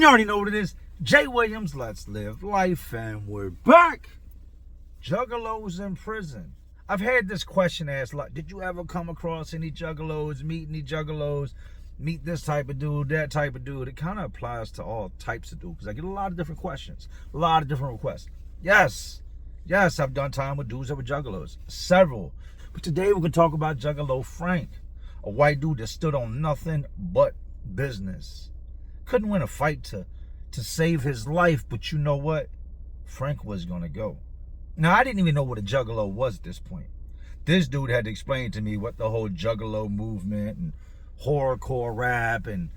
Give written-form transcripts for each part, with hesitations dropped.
you already know what it is. Jay Williams, Let's Live Life, and we're back. Juggalos in prison. I've had this question asked a lot. Did you ever come across any juggalos, meet any juggalos, meet this type of dude, that type of dude? It kind of applies to all types of dudes because I get a lot of different questions, a lot of different requests. Yes, I've done time with dudes that were juggalos, several. But today we're going to talk about Juggalo Frank, a white dude that stood on nothing but business. Couldn't win a fight to save his life, but you know what? Frank was going to go. Now, I didn't even know what a juggalo was at this point. This dude had to explain to me what the whole juggalo movement and horrorcore rap and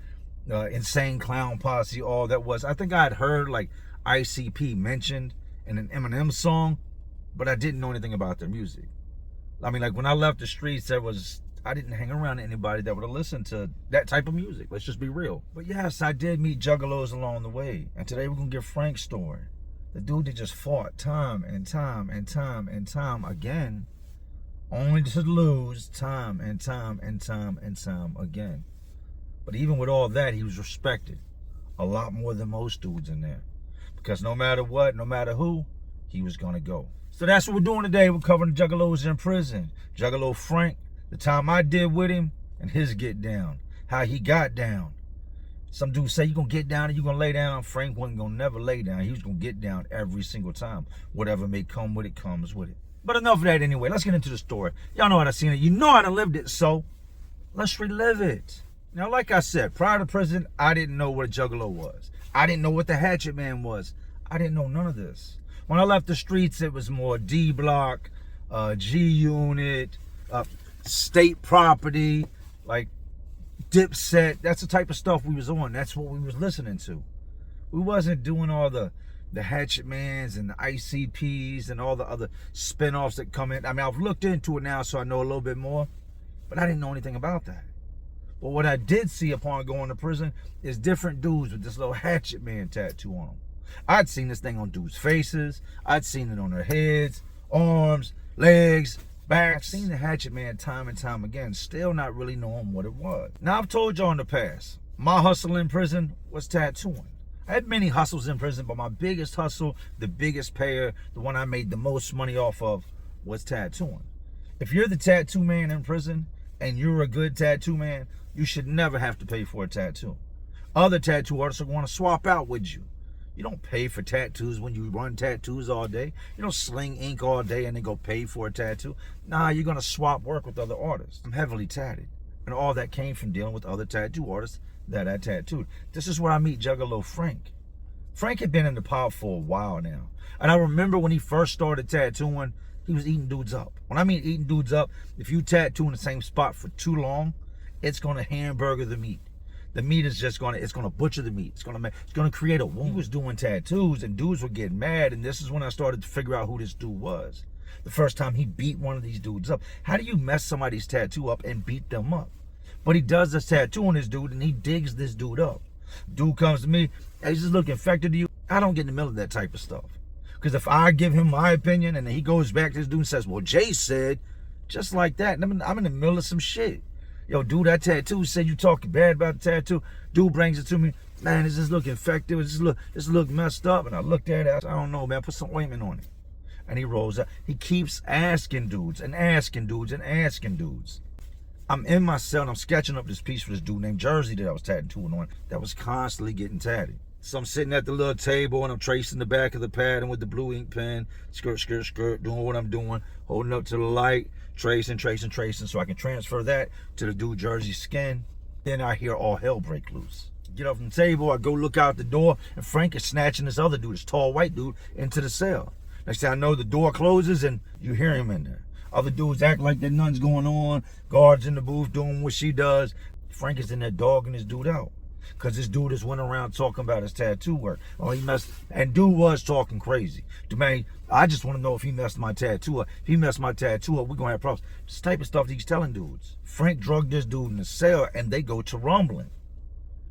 insane clown posse, all that was. I think I had heard like ICP mentioned in an Eminem song, but I didn't know anything about their music. I mean, like when I left the streets, I didn't hang around anybody that would have listened to that type of music. Let's just be real. But yes, I did meet juggalos along the way. And today we're going to get Frank's story. The dude that just fought time and time and time and time again, only to lose time and time and time and time again. But even with all that, he was respected a lot more than most dudes in there. Because no matter what, no matter who, he was going to go. So that's what we're doing today. We're covering the juggalos in prison. Juggalo Frank, the time I did with him, and his get down. How he got down. Some dudes say you're going to get down and you're going to lay down. Frank wasn't going to never lay down. He was going to get down every single time. Whatever may come with it, comes with it. But enough of that anyway. Let's get into the story. Y'all know how I seen it. You know how I lived it, so let's relive it. Now, like I said, prior to prison, I didn't know what a juggalo was. I didn't know what the hatchet man was. I didn't know none of this. When I left the streets, it was more D Block, G Unit, state property, like Dipset. That's the type of stuff we was on. That's what we was listening to. We wasn't doing all the Hatchet Mans and the ICPs and all the other spinoffs that come in. I mean, I've looked into it now, so I know a little bit more, but I didn't know anything about that. But what I did see upon going to prison is different dudes with this little Hatchet Man tattoo on them. I'd seen this thing on dudes' faces. I'd seen it on their heads, arms, legs, backs. I've seen the Hatchet Man time and time again, still not really knowing what it was. Now, I've told y'all in the past, my hustle in prison was tattooing. I had many hustles in prison, but my biggest hustle, the biggest payer, the one I made the most money off of, was tattooing. If you're the tattoo man in prison and you're a good tattoo man, you should never have to pay for a tattoo. Other tattoo artists are going to swap out with you. You don't pay for tattoos when you run tattoos all day. You don't sling ink all day and then go pay for a tattoo. Nah, you're going to swap work with other artists. I'm heavily tatted. And all that came from dealing with other tattoo artists that I tattooed. This is where I meet Juggalo Frank. Frank had been in the pop for a while now. And I remember when he first started tattooing, he was eating dudes up. When I mean eating dudes up, if you tattoo in the same spot for too long, it's going to hamburger the meat. The meat is just it's going to butcher the meat. It's going to create a wound. He was doing tattoos and dudes were getting mad. And this is when I started to figure out who this dude was. The first time he beat one of these dudes up. How do you mess somebody's tattoo up and beat them up? But he does this tattoo on this dude and he digs this dude up. Dude comes to me, hey, does this look infected to you? I don't get in the middle of that type of stuff. Because if I give him my opinion and then he goes back to this dude and says, well, Jay said, just like that. And I'm in the middle of some shit. Yo, dude, that tattoo said you talking bad about the tattoo. Dude brings it to me. Man, does this look infected? Does this look messed up? And I looked at it. I said, I don't know, man. Put some ointment on it. And he rolls up. He keeps asking dudes and asking dudes and asking dudes. I'm in my cell and I'm sketching up this piece for this dude named Jersey that I was tattooing on that was constantly getting tatted. So I'm sitting at the little table and I'm tracing the back of the pad and with the blue ink pen, skirt, doing what I'm doing, holding up to the light, tracing so I can transfer that to the dude Jersey's skin. Then I hear all hell break loose. Get up from the table, I go look out the door, and Frank is snatching this other dude, this tall white dude, into the cell. Next thing I know, the door closes and you hear him in there. Other dudes act like that nothing's going on. Guards in the booth doing what she does. Frank is in there dogging this dude out. Because this dude just went around talking about his tattoo work. Oh, he messed, and dude was talking crazy. Man, I just want to know if he messed my tattoo up. If he messed my tattoo up, we're going to have problems. This type of stuff that he's telling dudes. Frank drugged this dude in the cell, and they go to rumbling.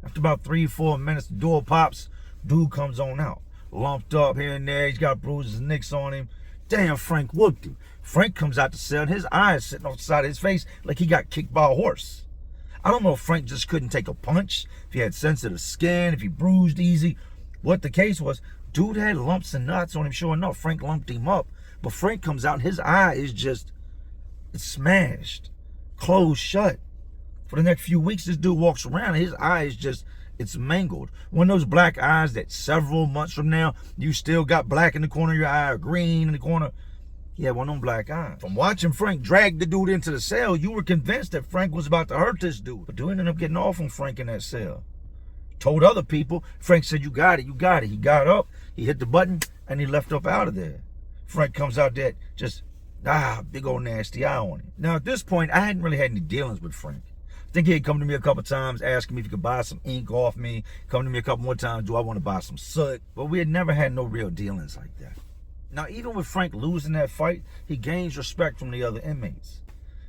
After about 3-4 minutes, the door pops. Dude comes on out. Lumped up here and there. He's got bruises and nicks on him. Damn, Frank whooped him. Frank comes out the cell, and his eyes sitting on the side of his face like he got kicked by a horse. I don't know if Frank just couldn't take a punch, if he had sensitive skin, if he bruised easy, what the case was. Dude had lumps and knots on him, sure enough. Frank lumped him up. But Frank comes out and his eye is just, it's smashed, closed shut. For the next few weeks, this dude walks around and his eye is just, it's mangled. One of those black eyes that several months from now, you still got black in the corner of your eye or green in the corner. He had one of them black eyes. From watching Frank drag the dude into the cell, you were convinced that Frank was about to hurt this dude. But dude ended up getting off on Frank in that cell. Told other people, Frank said, you got it, you got it. He got up, he hit the button, and he left up out of there. Frank comes out there, just, big old nasty eye on him. Now, at this point, I hadn't really had any dealings with Frank. I think he had come to me a couple times, asking me if he could buy some ink off me. Come to me a couple more times, do I want to buy some soot? But we had never had no real dealings like that. Now, even with Frank losing that fight, he gains respect from the other inmates.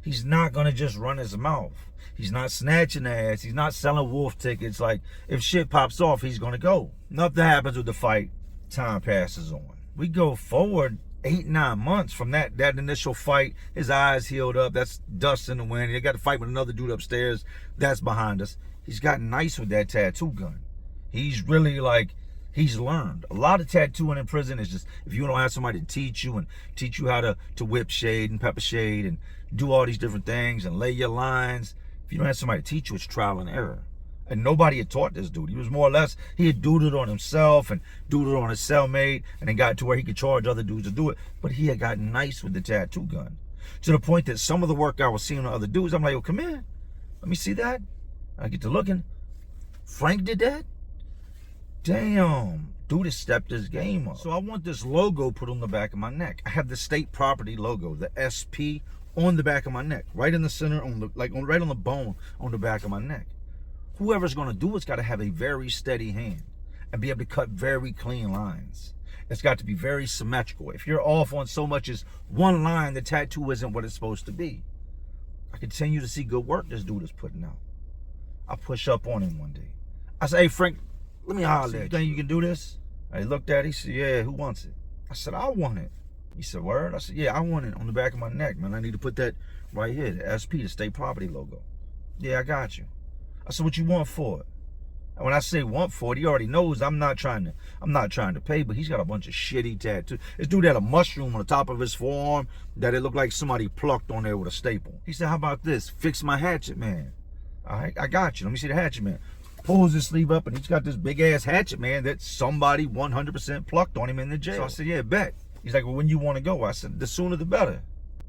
He's not going to just run his mouth. He's not snatching ass. He's not selling wolf tickets. Like, if shit pops off, he's going to go. Nothing happens with the fight. Time passes on. We go forward 8-9 months from that initial fight. His eyes healed up. That's dust in the wind. He got to fight with another dude upstairs. That's behind us. He's gotten nice with that tattoo gun. He's really like, he's learned. A lot of tattooing in prison is just, if you don't have somebody to teach you how to whip shade and pepper shade and do all these different things and lay your lines. If you don't have somebody to teach you, it's trial and error. And nobody had taught this dude. He was more or less, he had doodled on himself and doodled on his cellmate and then got to where he could charge other dudes to do it. But he had gotten nice with the tattoo gun. To the point that some of the work I was seeing on other dudes, I'm like, yo, come here. Let me see that. I get to looking. Frank did that? Damn. Dude has stepped his game up. So I want this logo put on the back of my neck. I have the state property logo, the SP, on the back of my neck, right in the center, right on the bone on the back of my neck. Whoever's going to do it's got to have a very steady hand and be able to cut very clean lines. It's got to be very symmetrical. If you're off on so much as one line, the tattoo isn't what it's supposed to be. I continue to see good work this dude is putting out. I push up on him one day. I say, hey, Frank, let me holler at you. You think you can do this? I looked at it. He said, yeah, who wants it? I said, I want it. He said, word? I said, yeah, I want it on the back of my neck, man. I need to put that right here, the SP, the state property logo. Yeah, I got you. I said, what you want for it? And when I say want for it, he already knows I'm not trying to pay, but he's got a bunch of shitty tattoos. This dude had a mushroom on the top of his forearm that it looked like somebody plucked on there with a staple. He said, how about this? Fix my hatchet, man. All right, I got you. Let me see the hatchet, man. Pulls his sleeve up, and he's got this big-ass hatchet, man, that somebody 100% plucked on him in the jail. So I said, yeah, bet. He's like, well, when you want to go? I said, the sooner the better.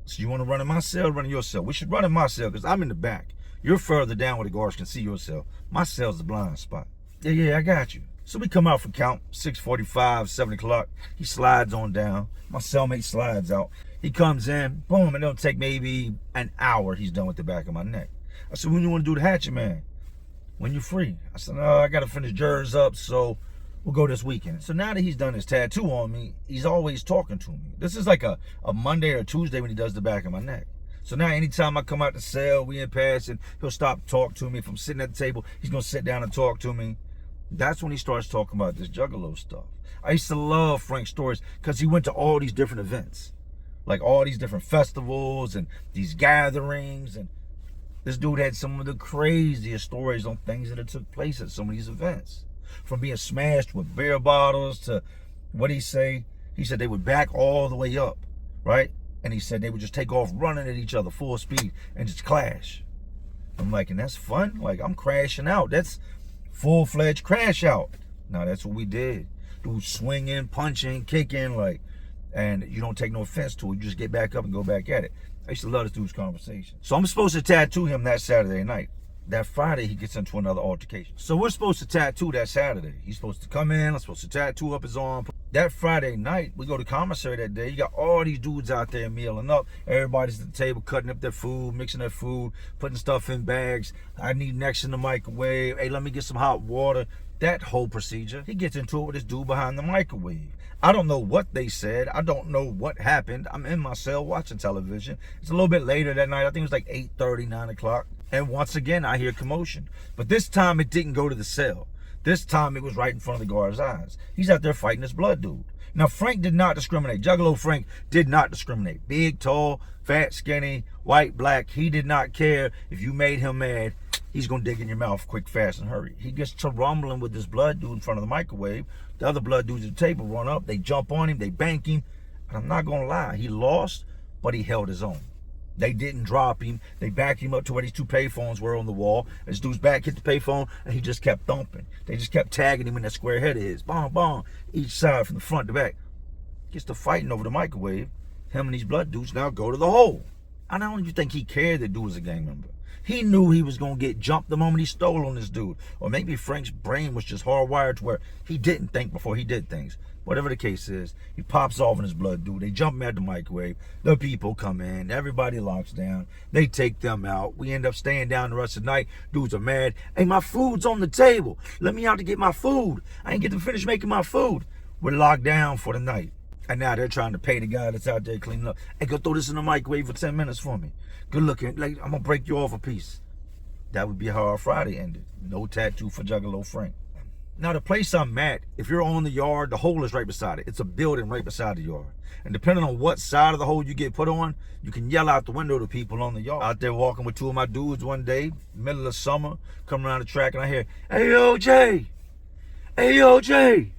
So you want to run in my cell, run in your cell? We should run in my cell, because I'm in the back. You're further down where the guards can see your cell. My cell's the blind spot. Yeah, I got you. So we come out for count, 6:45, 7 o'clock. He slides on down. My cellmate slides out. He comes in, boom, and it'll take maybe an hour. He's done with the back of my neck. I said, when you want to do the hatchet, man? When you free? I said, no, I got to finish jurors up, so we'll go this weekend. So now that he's done his tattoo on me, he's always talking to me. This is like a Monday or Tuesday when he does the back of my neck. So now anytime I come out the cell, we in passing, he'll stop talk to me. If I'm sitting at the table, he's going to sit down and talk to me. That's when he starts talking about this Juggalo stuff. I used to love Frank's stories because he went to all these different events. Like all these different festivals and these gatherings. And this dude had some of the craziest stories on things that had took place at some of these events. From being smashed with beer bottles to, what he say? He said they would back all the way up, right? And he said they would just take off running at each other full speed and just clash. I'm like, and that's fun? Like, I'm crashing out. That's full-fledged crash out. Now, that's what we did. Dude swinging, punching, kicking, like, and you don't take no offense to it. You just get back up and go back at it. I used to love this dude's conversation. So I'm supposed to tattoo him that Saturday night. That Friday, he gets into another altercation. So we're supposed to tattoo that Saturday. He's supposed to come in. I'm supposed to tattoo up his arm. That Friday night, we go to Commissary that day. You got all these dudes out there mealing up. Everybody's at the table cutting up their food, mixing their food, putting stuff in bags. I need next in the microwave. Hey, let me get some hot water. That whole procedure. He gets into it with this dude behind the microwave. I don't know what they said. I don't know what happened. I'm in my cell watching television. It's a little bit later that night. I think it was like 8:30, 9 o'clock. And once again, I hear commotion. But this time, it didn't go to the cell. This time, it was right in front of the guard's eyes. He's out there fighting this blood dude. Now, Frank did not discriminate. Juggalo Frank did not discriminate. Big, tall, fat, skinny, white, black. He did not care if you made him mad. he's gonna dig in your mouth quick, fast, and hurry. He gets to rumbling with this blood dude in front of the microwave. The other blood dudes at the table run up, they jump on him, they bank him. And I'm not gonna lie, he lost, but he held his own. They didn't drop him. They backed him up to where these two payphones were on the wall. This dude's back hit the payphone, and he just kept thumping. They just kept tagging him in that square head of his. Bong, bong, each side from the front to back. Gets to fighting over the microwave. Him and these blood dudes now go to the hole. I don't even think he cared that dude was a gang member. He knew he was going to get jumped the moment he stole on this dude. Or maybe Frank's brain was just hardwired to where he didn't think before he did things. Whatever the case is, he pops off in his blood dude. They jump him at the microwave. The people come in. Everybody locks down. They take them out. We end up staying down the rest of the night. Dudes are mad. Hey, my food's on the table. Let me out to get my food. I ain't get to finish making my food. We're locked down for the night. And now they're trying to pay the guy that's out there cleaning up. Hey, go throw this in the microwave for 10 minutes for me. Good looking. Like, I'm going to break you off a piece. That would be how our Friday ended. No tattoo for Juggalo Frank. Now, the place I'm at, if you're on the yard, the hole is right beside it. It's a building right beside the yard. And depending on what side of the hole you get put on, you can yell out the window to people on the yard. Out there walking with two of my dudes one day, middle of summer, coming around the track, and I hear, hey, yo, Jay. Hey, yo, Jay.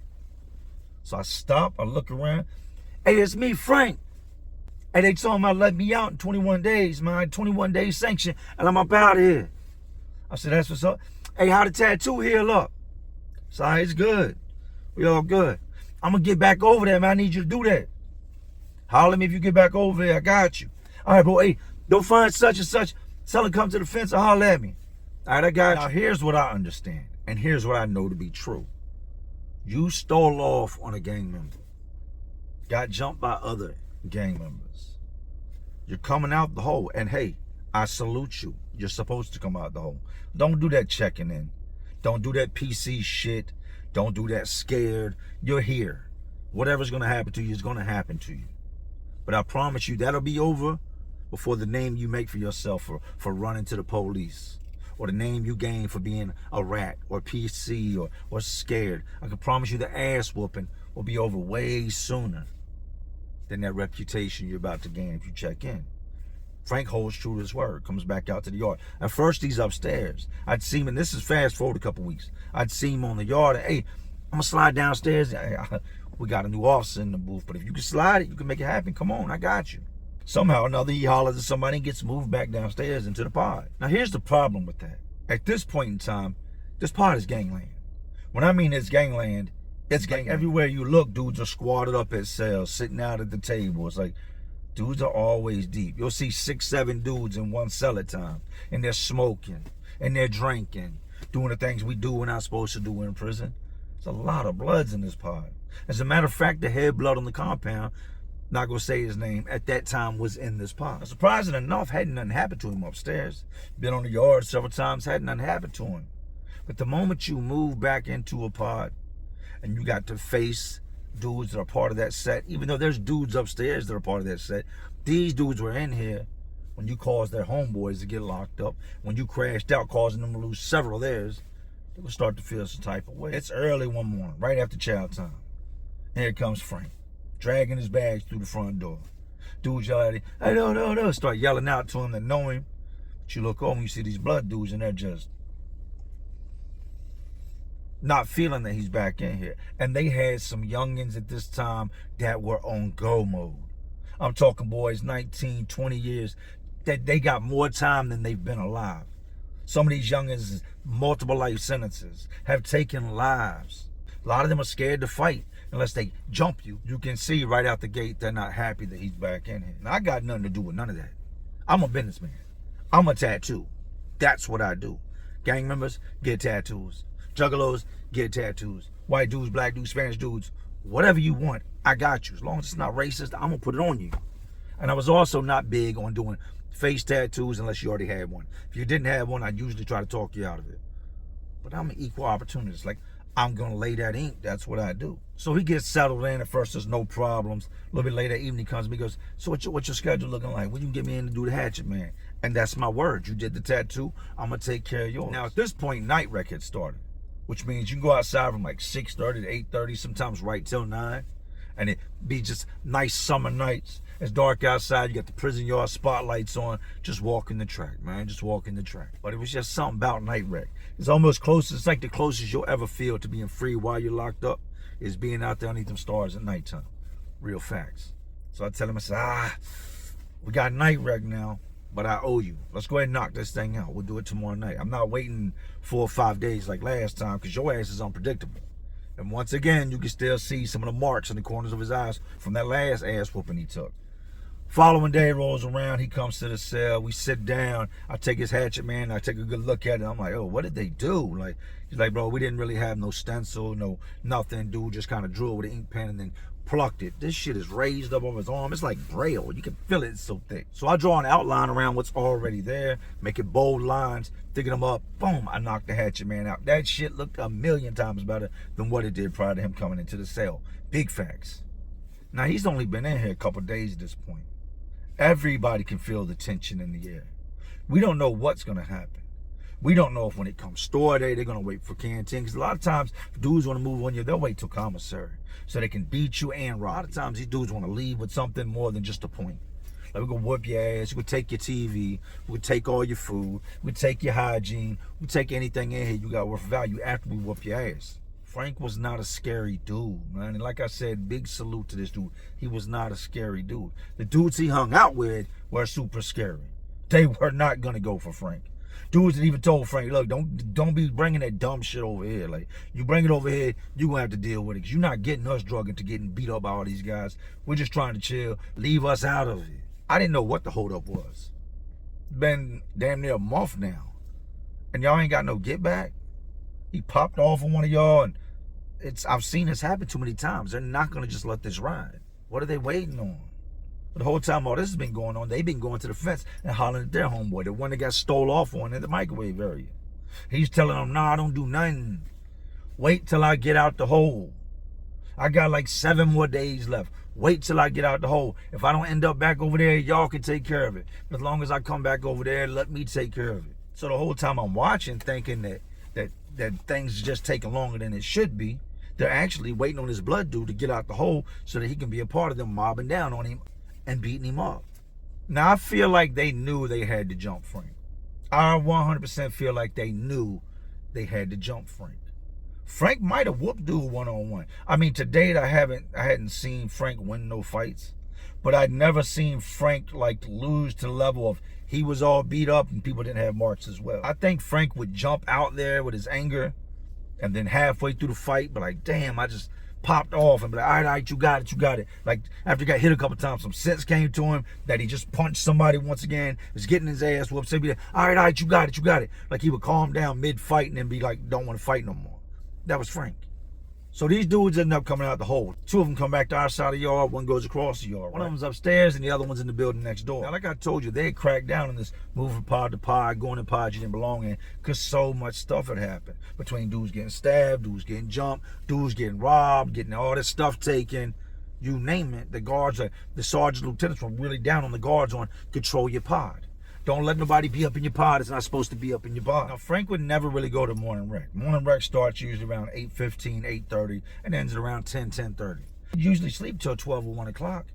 So I stop, I look around. Hey, it's me, Frank. Hey, they told me to let me out in 21 days, man. 21 days sanction, and I'm up out of here. I said, that's what's up. Hey, how the tattoo heal up? So it's good. We all good. I'm going to get back over there, man. I need you to do that. Holler at me if you get back over there. I got you. All right, bro. Hey, don't find such and such. Tell him come to the fence and holler at me. All right, I got you. Now, here's what I understand, and here's what I know to be true. You stole off on a gang member. Got jumped by other gang members. You're coming out the hole, and hey, I salute you. You're supposed to come out the hole. Don't do that checking in. Don't do that PC shit. Don't do that scared. You're here. Whatever's going to happen to you is going to happen to you. But I promise you that'll be over before the name you make for yourself for running to the police, or the name you gain for being a rat or PC or scared. I can promise you the ass whooping will be over way sooner than that reputation you're about to gain if you check in. Frank holds true to his word, comes back out to the yard. At first, he's upstairs. I'd see him, and this is fast forward a couple weeks. I'd see him on the yard, and hey, I'm going to slide downstairs. We got a new officer in the booth, but if you can slide it, you can make it happen. Come on, I got you. Somehow or another, he hollers at somebody and gets moved back downstairs into the pod. Now, here's the problem with that. At this point in time, this pod is gangland. When I mean it's gangland, it's gang. Everywhere you look, dudes are squatted up at cells, sitting out at the table. It's like, dudes are always deep. You'll see 6, 7 dudes in one cell at a time, and they're smoking, and they're drinking, doing the things we do we're not supposed to do in prison. There's a lot of bloods in this pod. As a matter of fact, the head blood on the compound, not gonna say his name, at that time was in this pod. Surprising enough, hadn't nothing happened to him upstairs. Been on the yard several times, hadn't nothing happened to him. But the moment you move back into a pod, and you got to face dudes that are part of that set, even though there's dudes upstairs that are part of that set, these dudes were in here when you caused their homeboys to get locked up, when you crashed out causing them to lose several of theirs, they will start to feel some type of way. It's early one morning, right after chow time. And here comes Frank, dragging his bags through the front door. Dudes yell at him, hey, no, start yelling out to him that know him. But you look over and you see these blood dudes, and they're just not feeling that he's back in here. And they had some youngins at this time that were on go mode. I'm talking boys 19, 20 years, that they got more time than they've been alive. Some of these youngins, multiple life sentences, have taken lives. A lot of them are scared to fight unless they jump you. You can see right out the gate they're not happy that he's back in here. And I got nothing to do with none of that. I'm a businessman. I'm a tattoo. That's what I do. Gang members get tattoos. Juggalos get tattoos. White dudes, black dudes, Spanish dudes, whatever you want, I got you. As long as it's not racist, I'm gonna put it on you. And I was also not big on doing face tattoos unless you already had one. If you didn't have one, I'd usually try to talk you out of it. But I'm an equal opportunist. Like, I'm gonna lay that ink. That's what I do. So he gets settled in. At first, there's no problems. A little bit later, evening comes to me, goes, so what's your schedule looking like? When you can get me in to do the hatchet, man? And that's my word. You did the tattoo. I'm gonna take care of yours. Now, at this point, night rec had started, which means you can go outside from like 6:30 to 8:30, sometimes right till 9. And it be just nice summer nights. It's dark outside. You got the prison yard spotlights on. Just walking the track, man. Just walking the track. But it was just something about night rec. It's almost close. It's like the closest you'll ever feel to being free while you're locked up is being out there underneath them stars at nighttime. Real facts. So I tell him, I said, we got night rec now, but I owe you. Let's go ahead and knock this thing out. We'll do it tomorrow night. I'm not waiting 4 or 5 days like last time because your ass is unpredictable. And once again, you can still see some of the marks in the corners of his eyes from that last ass whooping he took. Following day rolls around, he comes to the cell, we sit down, I take his hatchet, man, I take a good look at it, I'm like, oh, what did they do? Like, he's like, bro, we didn't really have no stencil, no nothing, dude just kind of drew with an ink pen and then plucked it. This shit is raised up over his arm, it's like Braille, you can feel it, it's so thick. So I draw an outline around what's already there, make it bold lines, thicken them up, boom, I knocked the hatchet man out. That shit looked a million times better than what it did prior to him coming into the cell. Big facts. Now, he's only been in here a couple days at this point. Everybody can feel the tension in the air. We don't know what's going to happen. We don't know if when it comes store day, they're going to wait for canteen. Because a lot of times, if dudes want to move on you, they'll wait till commissary. So they can beat you and rob. A lot of times, these dudes want to leave with something more than just a point. Like, we're going to whoop your ass. We're going to take your TV. We're going to take all your food. We're going to take your hygiene. We'll take anything in here you got worth value after we whoop your ass. Frank was not a scary dude, man. And like I said, big salute to this dude. He was not a scary dude. The dudes he hung out with were super scary. They were not going to go for Frank. Dudes that even told Frank, look, don't be bringing that dumb shit over here. Like, you bring it over here, you're going to have to deal with it. Because you're not getting us drugged into getting beat up by all these guys. We're just trying to chill. Leave us out of it. I didn't know what the holdup was. It's been damn near a month now. And y'all ain't got no get back. He popped off on one of y'all, and I've seen this happen too many times. They're not going to just let this ride. What are they waiting on? The whole time all this has been going on, they've been going to the fence and hollering at their homeboy, the one that got stole off on in the microwave area. He's telling them, nah, I don't do nothing. Wait till I get out the hole. I got like 7 more days left. Wait till I get out the hole. If I don't end up back over there, y'all can take care of it. But as long as I come back over there, let me take care of it. So the whole time I'm watching, thinking that things just taking longer than it should be, they're actually waiting on this blood dude to get out the hole so that he can be a part of them mobbing down on him and beating him up. Now, I feel like they knew they had to jump Frank. I 100% feel like they knew they had to jump Frank. Frank might have whooped dude one-on-one. I mean, to date, I hadn't seen Frank win no fights, but I'd never seen Frank like lose to the level of he was all beat up and people didn't have marks as well. I think Frank would jump out there with his anger and then halfway through the fight, but like, damn, I just popped off and be like, all right, you got it, you got it. Like, after he got hit a couple times, some sense came to him that he just punched somebody once again, was getting his ass whooped. So he'd be like, all right, you got it, you got it. Like, he would calm down mid-fight and then be like, don't want to fight no more. That was Frank. So these dudes ended up coming out the hole. 2 of them come back to our side of the yard, 1 goes across the yard. One of them's upstairs and the other one's in the building next door. Now, like I told you, they cracked down on this moving pod to pod, going in pods you didn't belong in, because so much stuff had happened. Between dudes getting stabbed, dudes getting jumped, dudes getting robbed, getting all this stuff taken, you name it. The guards, the sergeant lieutenants were really down on the guards on control your pod. Don't let nobody be up in your pod. It's not supposed to be up in your pod. Now, Frank would never really go to morning rec. Morning rec starts usually around 8:15, 8:30, and ends at around 10, 10:30. He'd usually sleep till 12 or 1 o'clock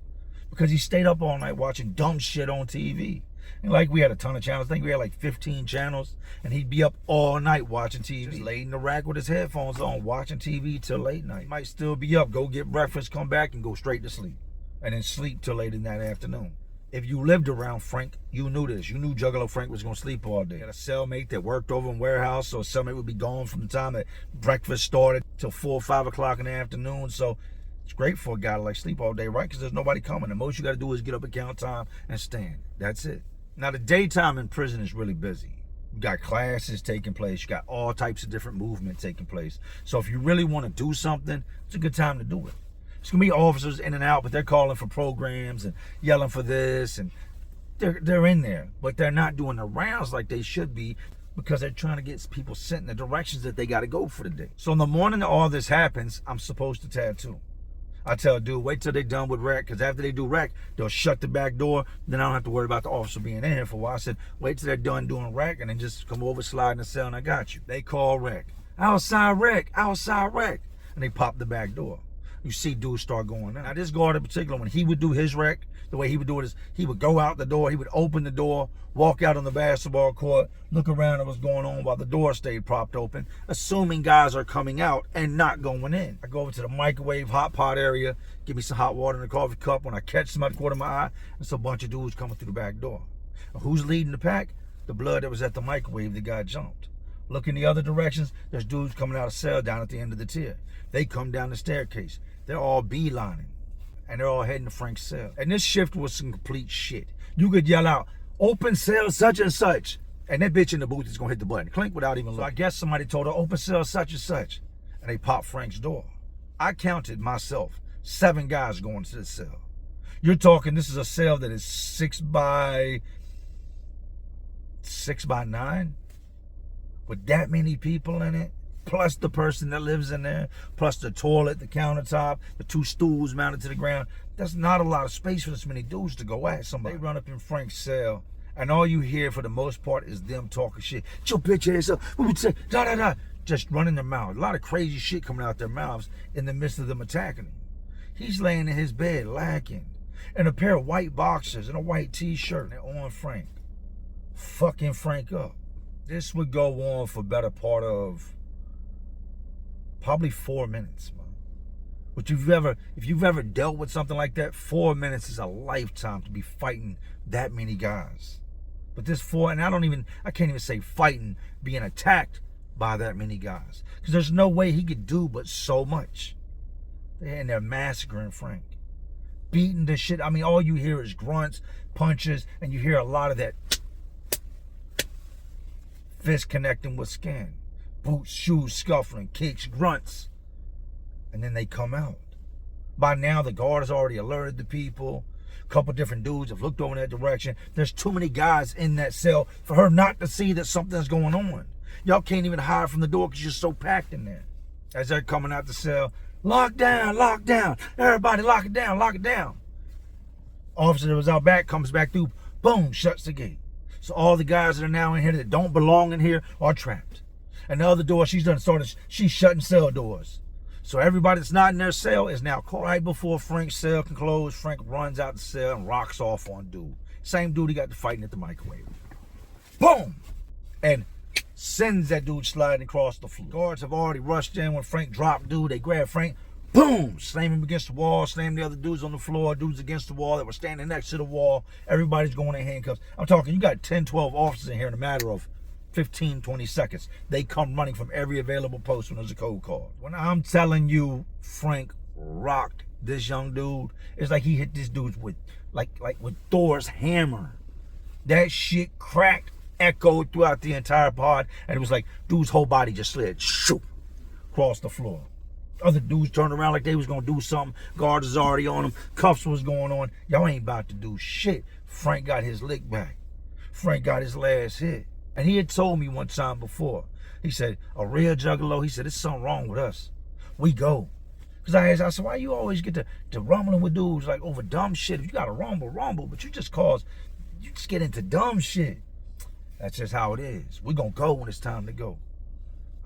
because he stayed up all night watching dumb shit on TV. And like, we had a ton of channels. I think we had like 15 channels, and he'd be up all night watching TV. Just laid in the rack with his headphones on, watching TV till late night. He might still be up, go get breakfast, come back, and go straight to sleep. And then sleep till late in that afternoon. If you lived around Frank, you knew this. You knew Juggalo Frank was going to sleep all day. He had a cellmate that worked over in warehouse, so a cellmate would be gone from the time that breakfast started till 4 or 5 o'clock in the afternoon. So it's great for a guy to like sleep all day, right? Because there's nobody coming. The most you got to do is get up at count time and stand. That's it. Now, the daytime in prison is really busy. You got classes taking place. You got all types of different movement taking place. So if you really want to do something, it's a good time to do it. It's going to be officers in and out, but they're calling for programs and yelling for this, and they're in there, but they're not doing the rounds like they should be because they're trying to get people sent in the directions that they got to go for the day. So in the morning that all this happens, I'm supposed to tattoo. I tell a dude, wait till they're done with rec, because after they do rec, they'll shut the back door. Then I don't have to worry about the officer being in here for a while. I said, wait till they're done doing rec, and then just come over, slide in the cell, and I got you. They call rec. Outside rec, outside rec. And they pop the back door. you see dudes start going out. Now this guard in particular, when he would do his rec, the way he would do it is he would go out the door, he would open the door, walk out on the basketball court, look around at what's going on while the door stayed propped open, assuming guys are coming out and not going in. I go over to the microwave hot pot area, give me some hot water in a coffee cup. When I catch some out the corner of my eye, it's a bunch of dudes coming through the back door. Now, who's leading the pack? The blood that was at the microwave that got jumped. Look in the other directions, there's dudes coming out of cell down at the end of the tier. They come down the staircase. They're all beelining, and they're all heading to Frank's cell. And this shift was some complete shit. You could yell out, open cell such and such, and that bitch in the booth is gonna hit the button, clink, without even looking. So I guess somebody told her, open cell such and such, and they popped Frank's door. I counted myself, 7 guys going to the cell. You're talking, this is a cell that is 6 by 9, with that many people in it, plus the person that lives in there, plus the toilet, the countertop, the 2 stools mounted to the ground. That's not a lot of space for this many dudes to go at somebody. They run up in Frank's cell, and all you hear for the most part is them talking shit. Get your bitch ass up. What would you say? Da da da. Just running their mouth. A lot of crazy shit coming out their mouths in the midst of them attacking him. He's laying in his bed, lacking, in a pair of white boxers and a white t-shirt, and they're on Frank. Fucking Frank up. This would go on for better part of probably 4 minutes, man. But if you've ever dealt with something like that, 4 minutes is a lifetime to be fighting that many guys. But this and I can't even say fighting, being attacked by that many guys. Because there's no way he could do but so much. And they're massacring Frank. Beating the shit. I mean, all you hear is grunts, punches, and you hear a lot of that fist connecting with skin. Boots, shoes, scuffling, kicks, grunts. And then they come out. By now, the guard has already alerted the people. A couple different dudes have looked over in that direction. There's too many guys in that cell for her not to see that something's going on. Y'all can't even hide from the door because you're so packed in there. As they're coming out the cell, lock down, lock down. Everybody lock it down, lock it down. Officer that was out back comes back through, boom, shuts the gate. So all the guys that are now in here that don't belong in here are trapped. And the other door, she's shutting cell doors. So everybody that's not in their cell is now caught. Right before Frank's cell can close, Frank runs out the cell and rocks off on dude. Same dude he got to fighting at the microwave. Boom! And sends that dude sliding across the floor. Guards have already rushed in when Frank dropped dude. They grab Frank, boom! Slam him against the wall, slam the other dudes on the floor, dudes against the wall that were standing next to the wall. Everybody's going in handcuffs. I'm talking, you got 10, 12 officers in here in a matter of 15, 20 seconds. They come running from every available post when there's a code called. When I'm telling you Frank rocked this young dude, it's like he hit this dude with like with Thor's hammer. That shit cracked, echoed throughout the entire pod, and it was like dude's whole body just slid shoop across the floor. Other dudes turned around like they was gonna do something. Guards was already on them. Cuffs was going on. Y'all ain't about to do shit. Frank got his lick back. Frank got his last hit. And he had told me one time before, he said, a real juggalo, he said, there's something wrong with us. We go. Because I said, why you always get to rumbling with dudes like over dumb shit? If you got to rumble, but you just get into dumb shit. That's just how it is. We're going to go when it's time to go.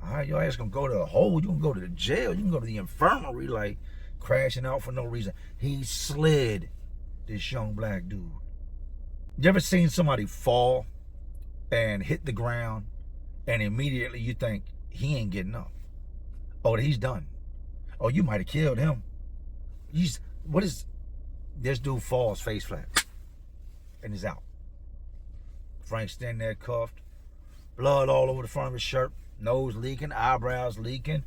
All right, your ass going to go to a hole. You can go to the jail. You can go to the infirmary, like crashing out for no reason. He slid, this young black dude. You ever seen somebody fall and hit the ground, and immediately you think he ain't getting up? Oh, he's done. Oh, you might have killed him. This dude falls face flat and is out. Frank's standing there cuffed, blood all over the front of his shirt, nose leaking, eyebrows leaking,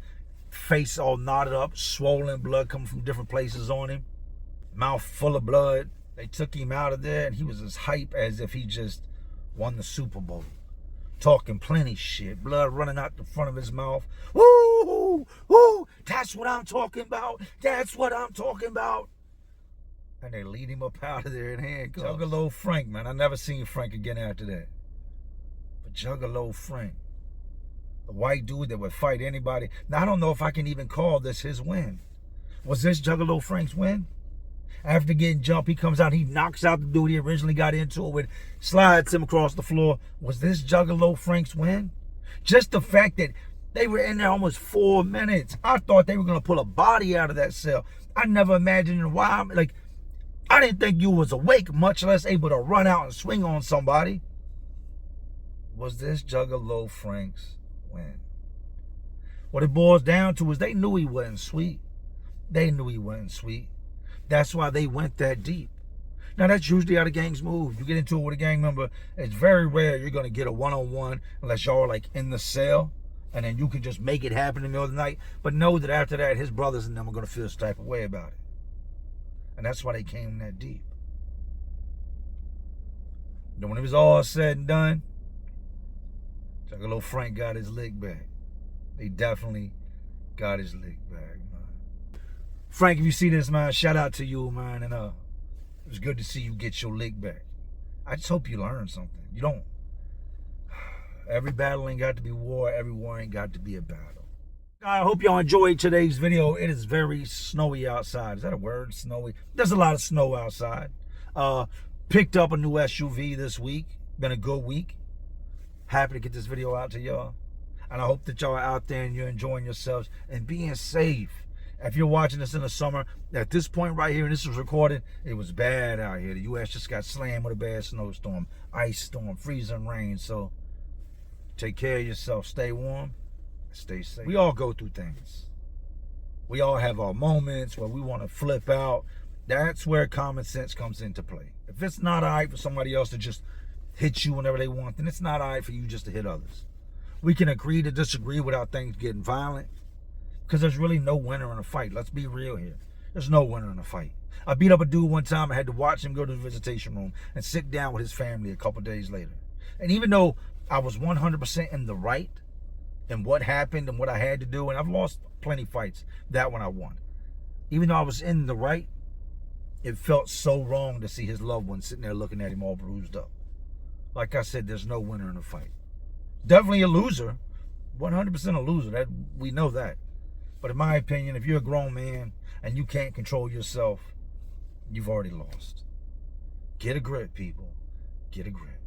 face all knotted up, swollen, blood coming from different places on him, mouth full of blood. They took him out of there, and he was as hype as if he just won the Super Bowl. Talking plenty shit. Blood running out the front of his mouth. Woo! Woo! That's what I'm talking about. That's what I'm talking about. And they lead him up out of there in handcuffs. Juggalo Frank, man. I never seen Frank again after that. But Juggalo Frank. The white dude that would fight anybody. Now, I don't know if I can even call this his win. Was this Juggalo Frank's win? After getting jumped, he comes out, he knocks out the dude he originally got into it with, slides him across the floor. Was this Juggalo Frank's win? Just the fact that they were in there almost 4 minutes. I thought they were going to pull a body out of that cell. I never imagined why. Like, I didn't think you was awake, much less able to run out and swing on somebody. Was this Juggalo Frank's win? What it boils down to is they knew he wasn't sweet. They knew he wasn't sweet. That's why they went that deep. Now, that's usually how the gangs move. You get into it with a gang member, it's very rare you're going to get a one-on-one unless y'all are like in the cell, and then you can just make it happen in the middle of the night. But know that after that, his brothers and them are going to feel this type of way about it. And that's why they came that deep. Then when it was all said and done, Juggalo Frank got his lick back. He definitely got his lick back, man. Frank, if you see this, man, shout out to you, man. And it was good to see you get your lick back. I just hope you learn something. You don't. Every battle ain't got to be war. Every war ain't got to be a battle. I hope y'all enjoyed today's video. It is very snowy outside. Is that a word? Snowy? There's a lot of snow outside. Picked up a new SUV this week. Been a good week. Happy to get this video out to y'all. And I hope that y'all are out there and you're enjoying yourselves and being safe. If you're watching this in the summer, at this point right here, and this was recorded, it was bad out here. The U.S. just got slammed with a bad snowstorm, ice storm, freezing rain. So take care of yourself. Stay warm. Stay safe. We all go through things. We all have our moments where we want to flip out. That's where common sense comes into play. If it's not all right for somebody else to just hit you whenever they want, then it's not all right for you just to hit others. We can agree to disagree without things getting violent, because there's really no winner in a fight. Let's be real here. There's no winner in a fight. I beat up a dude one time. I had to watch him go to the visitation room and sit down with his family a couple days later. And even though I was 100% in the right in what happened and what I had to do, and I've lost plenty of fights, that one I won. Even though I was in the right, it felt so wrong to see his loved one sitting there looking at him all bruised up. Like I said, there's no winner in a fight. Definitely a loser. 100% a loser. That we know that. But in my opinion, if you're a grown man and you can't control yourself, you've already lost. Get a grip, people. Get a grip.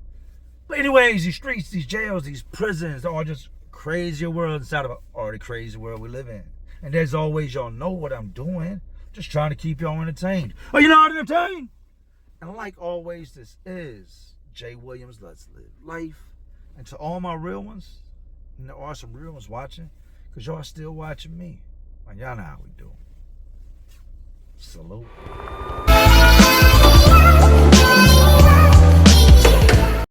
But anyways, these streets, these jails, these prisons, they're all just crazier world inside of an already crazy world we live in. And as always, y'all know what I'm doing. Just trying to keep y'all entertained. Are you not entertained? And like always, this is Jay Williams. Let's live life. And to all my real ones, and there are some real ones watching, because y'all still watching me. And y'all know how we do. Salute.